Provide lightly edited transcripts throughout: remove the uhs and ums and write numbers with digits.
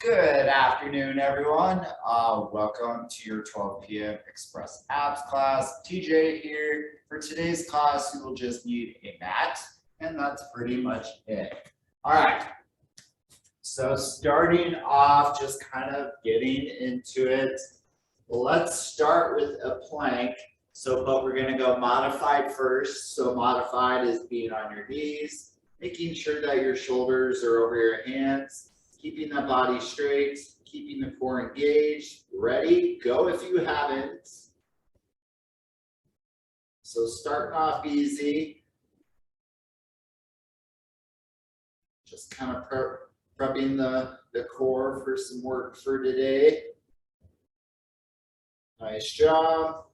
Good afternoon, everyone. Welcome to your 12 p.m. Express Abs class. TJ here. For today's class, you will just need a mat, and that's pretty much it. All right. So starting off, just kind of getting into it. Let's start with a plank. But we're going to go modified first. So modified is being on your knees, making sure that your shoulders are over your hands. Keeping the body straight, keeping the core engaged. Ready? Go if you haven't. So starting off easy. Just kind of prepping the core for some work for today. Nice job.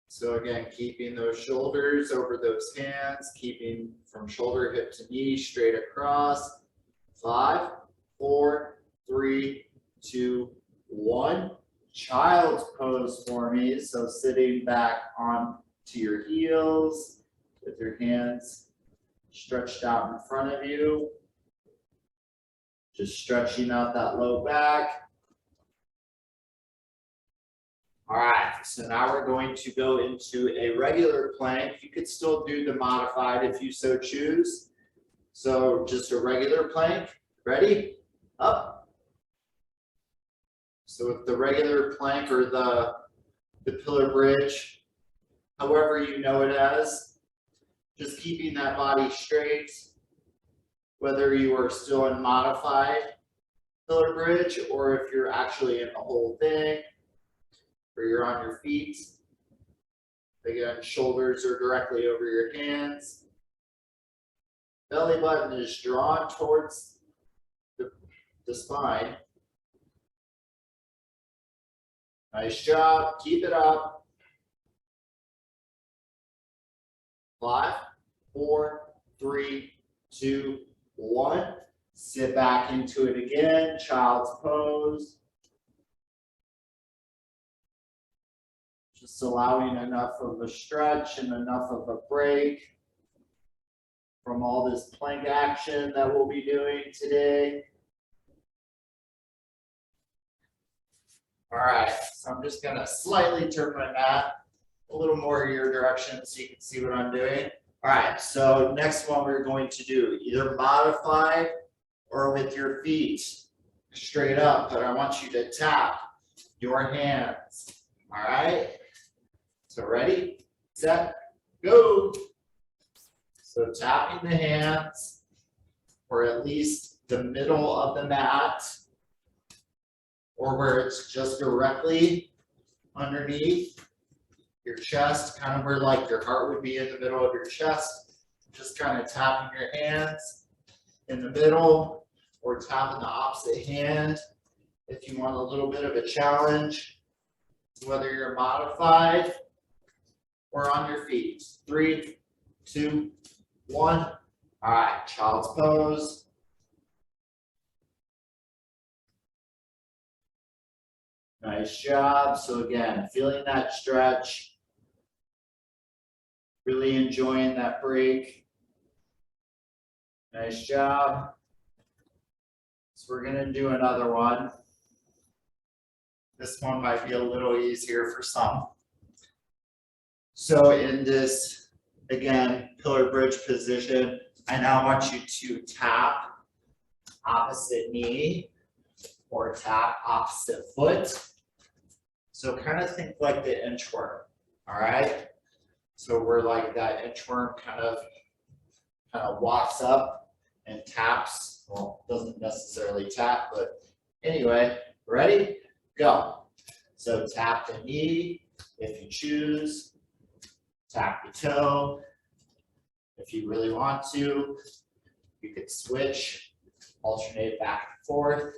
So again, keeping those shoulders over those hands, keeping from shoulder, hip to knee, straight across. 5, 4, 3, 2, 1. Child's pose for me. So sitting back on to your heels with your hands stretched out in front of you. Just stretching out that low back. All right, so now we're going to go into a regular plank. You could still do the modified if you so choose. So just a regular plank. Ready? Up. So with the regular plank or the pillar bridge, however you know it as, just keeping that body straight, whether you are still in modified pillar bridge or if you're actually in the whole thing, or you're on your feet. Again, shoulders are directly over your hands. Belly button is drawn towards the spine. Nice job. Keep it up. 5, 4, 3, 2, 1. Sit back into it again. Child's pose. Just allowing enough of a stretch and enough of a break from all this plank action that we'll be doing today. All right, so I'm just gonna slightly turn my mat a little more your direction so you can see what I'm doing. All right, so next one we're going to do either modified or with your feet straight up, but I want you to tap your hands. All right, so ready, set, go. So tapping the hands, or at least the middle of the mat, or where it's just directly underneath your chest, kind of where like your heart would be in the middle of your chest. Just kind of tapping your hands in the middle, or tapping the opposite hand if you want a little bit of a challenge, whether you're modified or on your feet. 3, 2, 1. All right, child's pose. Nice job. So again, feeling that stretch, really enjoying that break. Nice job. So we're going to do another one. This one might be a little easier for some. So in this, again, pillar bridge position, I now want you to tap opposite knee or tap opposite foot. So kind of think like the inchworm, all right? So we're like that inchworm kind of walks up and taps. Well, doesn't necessarily tap, but anyway, ready? Go. So tap the knee if you choose. Tap the toe. If you really want to, you could switch, alternate back and forth.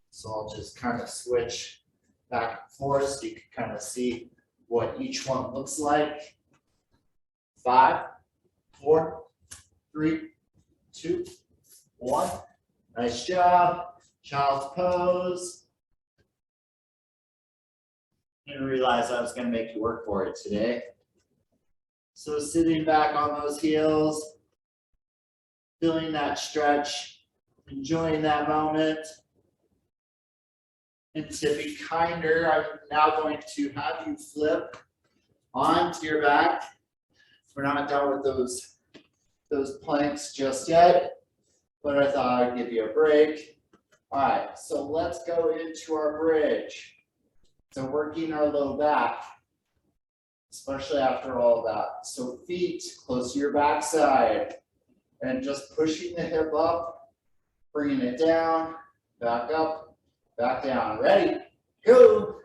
So I'll just kind of switch back and forth so you can kind of see what each one looks like. 5, 4, 3, 2, 1. Nice job. Child's pose. Didn't realize I was going to make you work for it today. So sitting back on those heels, feeling that stretch, enjoying that moment. And to be kinder, I'm now going to have you flip onto your back. We're not done with those planks just yet, but I thought I'd give you a break. All right, so let's go into our bridge. So working our low back, especially after all that. So feet close to your backside and just pushing the hip up, bringing it down, back up, back down. Ready? Go.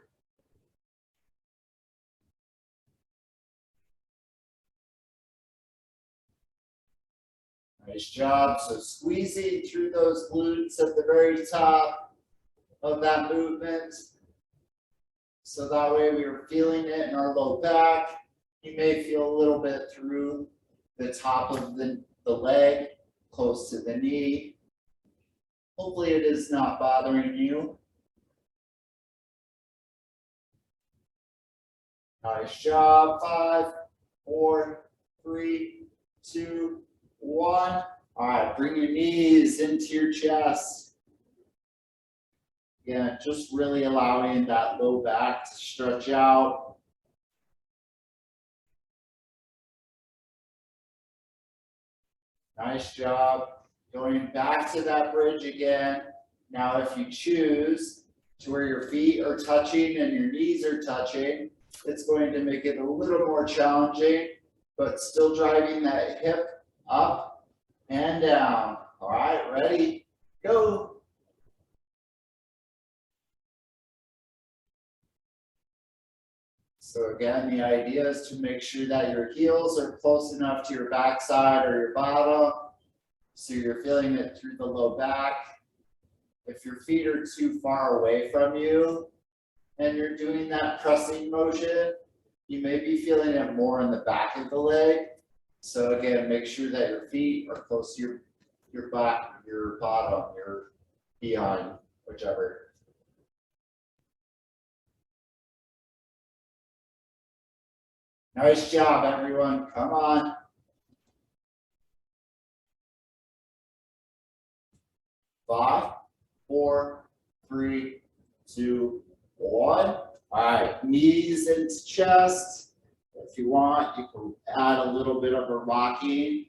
Nice job. So squeezing through those glutes at the very top of that movement. So that way we are feeling it in our low back. You may feel a little bit through the top of the leg, close to the knee. Hopefully it is not bothering you. Nice job. 5, 4, 3, 2, 1. All right, bring your knees into your chest. Again, just really allowing that low back to stretch out. Nice job. Going back to that bridge again. Now, if you choose to where your feet are touching and your knees are touching, it's going to make it a little more challenging, but still driving that hip up and down. All right, ready? Go. So again, the idea is to make sure that your heels are close enough to your backside or your bottom, so you're feeling it through the low back. If your feet are too far away from you and you're doing that pressing motion, you may be feeling it more in the back of the leg. So again, make sure that your feet are close to your back, your bottom, your behind, whichever. Nice job, everyone. Come on. 5, 4, 3, 2, 1. All right, knees into chest. If you want, you can add a little bit of a rocking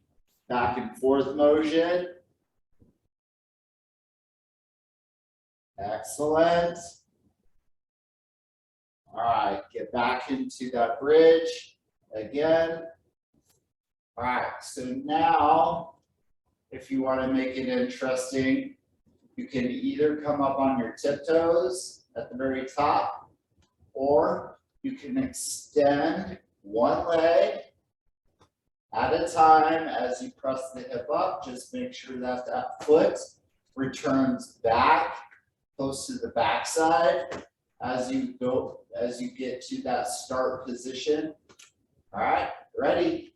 back and forth motion. Excellent. All right, get back into that bridge again. All right, so now, if you want to make it interesting, you can either come up on your tiptoes at the very top, or you can extend one leg at a time as you press the hip up. Just make sure that that foot returns back close to the backside as you get to that start position. All right, ready,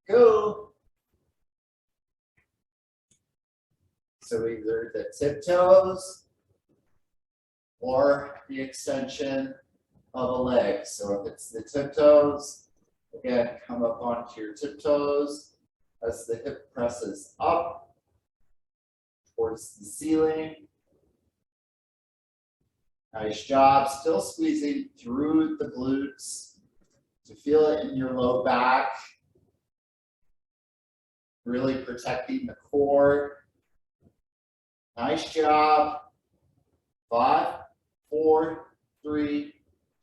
go. So either the tiptoes or the extension of a leg. So if it's the tiptoes, again, come up onto your tiptoes as the hip presses up towards the ceiling. Nice job. Still squeezing through the glutes to feel it in your low back. Really protecting the core. Nice job. 5, 4, 3,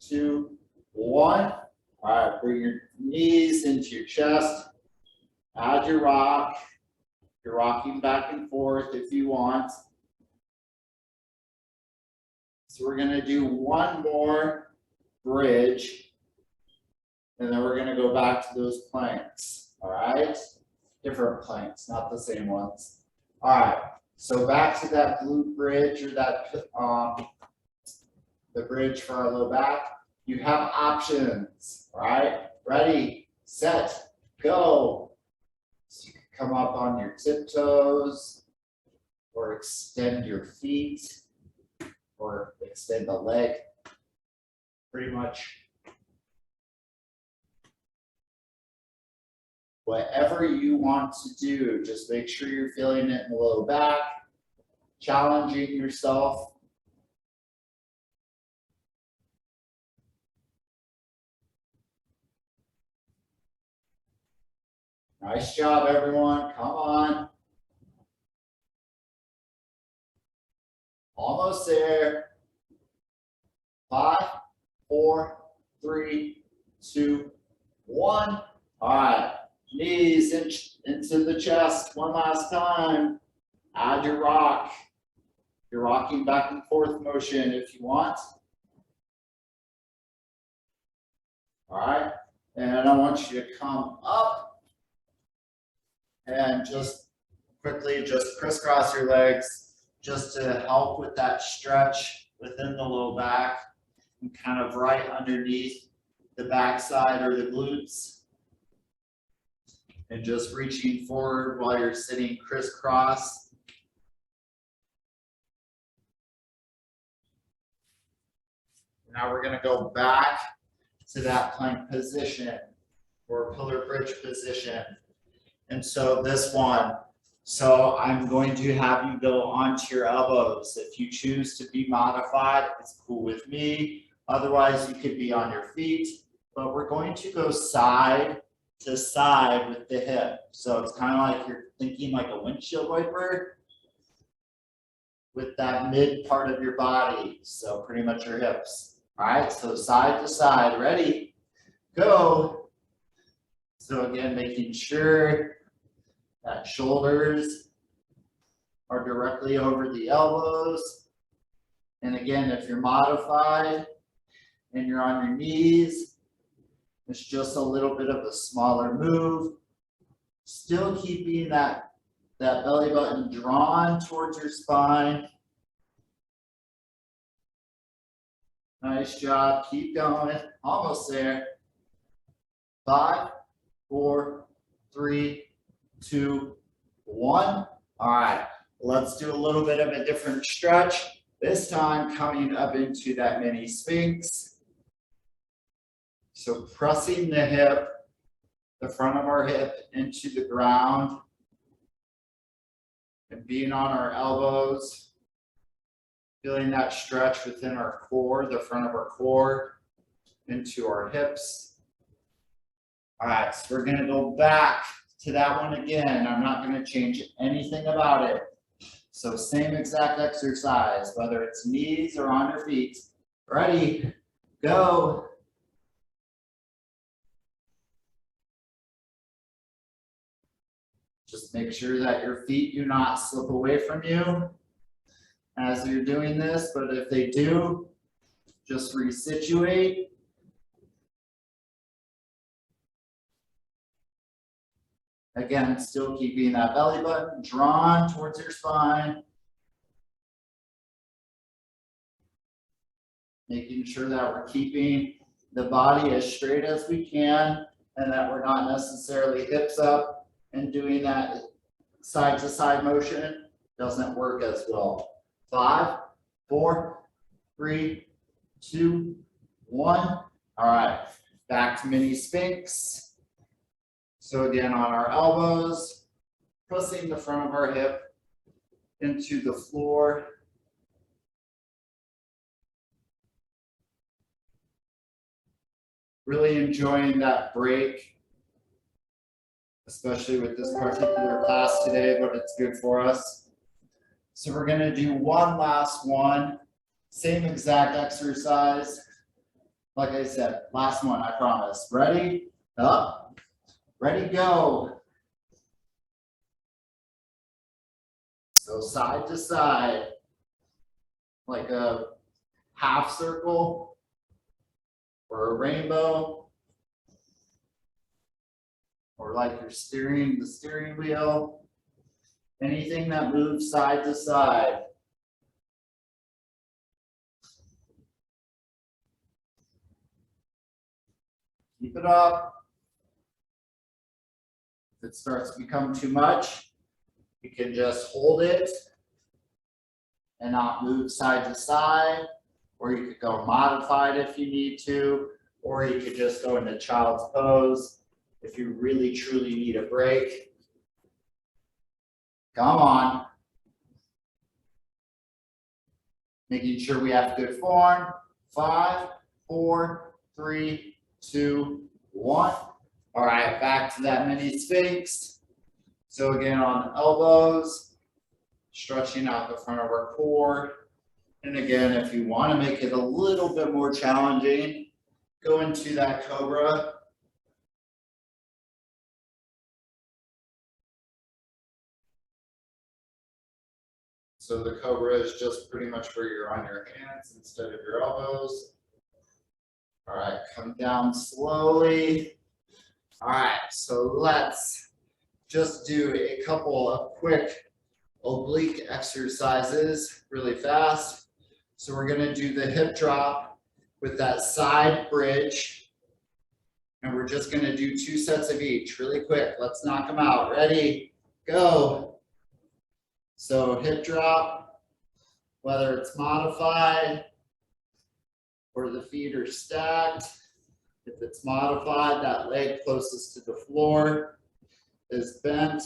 2, 1. All right, bring your knees into your chest. Add your rock. You're rocking back and forth if you want. So we're going to do one more bridge, and then we're going to go back to those planks. All right, different planks, not the same ones. All right, so back to that glute bridge, or that the bridge for our low back. You have options. All right, ready, set, go. So you can come up on your tiptoes, or extend your feet, or extend the leg, pretty much. Whatever you want to do, just make sure you're feeling it in the low back, challenging yourself. Nice job, everyone. Come on. Almost there. 5, 4, 3, 2, 1. All right. Knees into the chest one last time. Add your rock. You're rocking back and forth motion if you want. All right. And I want you to come up and just quickly just crisscross your legs just to help with that stretch within the low back and kind of right underneath the backside or the glutes. And just reaching forward while you're sitting crisscross. Now we're going to go back to that plank position or pillar bridge position. And so this one, so I'm going to have you go onto your elbows. If you choose to be modified, it's cool with me. Otherwise, you could be on your feet, but we're going to go side to side with the hip. So it's kind of like you're thinking like a windshield wiper with that mid part of your body. So pretty much your hips. All right, so side to side, ready, go. So again, making sure that shoulders are directly over the elbows. And again, if you're modified and you're on your knees, it's just a little bit of a smaller move. Still keeping that belly button drawn towards your spine. Nice job. Keep going. Almost there. 5, 4, 3, 2, 1. All right. Let's do a little bit of a different stretch. This time coming up into that mini Sphinx. So pressing the hip, the front of our hip into the ground and being on our elbows. Feeling that stretch within our core, the front of our core, into our hips. All right, so we're gonna go back to that one again. I'm not gonna change anything about it. So same exact exercise, whether it's knees or on your feet. Ready, go. Just make sure that your feet do not slip away from you as you're doing this, but if they do, just resituate. Again, still keeping that belly button drawn towards your spine. Making sure that we're keeping the body as straight as we can and that we're not necessarily hips up and doing that side to side motion doesn't work as well. 5, 4, 3, 2, 1. All right, back to mini Sphinx. So again, on our elbows, pressing the front of our hip into the floor. Really enjoying that break, especially with this particular class today, but it's good for us. So we're going to do one last one, same exact exercise. Like I said, last one, I promise. Ready? Up. Ready, go. So side to side, like a half circle or a rainbow, or like you're steering the steering wheel. Anything that moves side to side. Keep it up. If it starts to become too much, you can just hold it and not move side to side, or you could go modified if you need to, or you could just go into child's pose if you really truly need a break. Come on. Making sure we have good form. 5, 4, 3, 2, 1. All right, back to that mini Sphinx. So again, on the elbows, stretching out the front of our core. And again, if you want to make it a little bit more challenging, go into that cobra. So the cobra is just pretty much where you're on your hands instead of your elbows. All right, come down slowly. All right, so let's just do a couple of quick oblique exercises really fast. So we're going to do the hip drop with that side bridge. And we're just going to do 2 sets of each really quick. Let's knock them out. Ready? Go. So hip drop, whether it's modified or the feet are stacked. If it's modified, that leg closest to the floor is bent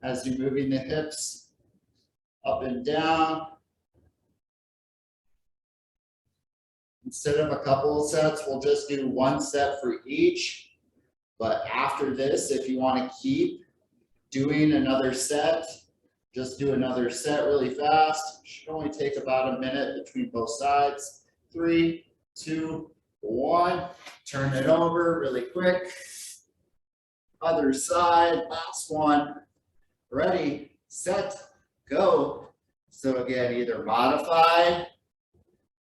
as you're moving the hips up and down. Instead of a couple of sets, we'll just do 1 set for each. But after this, if you want to keep doing another set, just do another set really fast. Should only take about a minute between both sides. 3, 2, 1. Turn it over really quick. Other side, last one. Ready, set, go. So again, either modified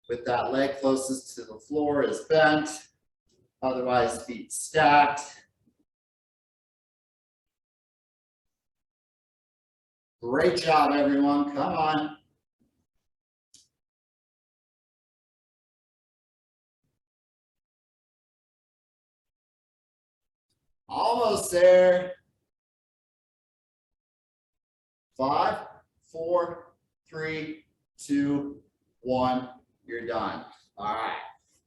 with that leg closest to the floor is bent, otherwise feet stacked. Great job, everyone. Come on. Almost there. 5, 4, 3, 2, 1. You're done. All right.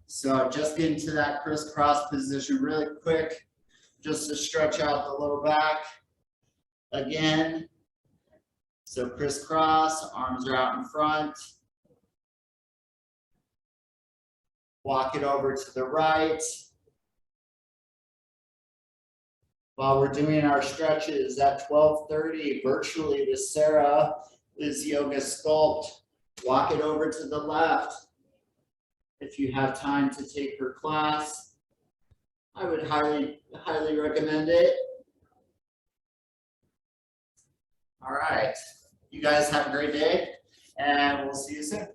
So just get into that crisscross position really quick, just to stretch out the low back. Again. So crisscross, arms are out in front. Walk it over to the right. While we're doing our stretches at 12:30, virtually with Sarah is Yoga Sculpt. Walk it over to the left. If you have time to take her class, I would highly recommend it. All right. You guys have a great day, and we'll see you soon.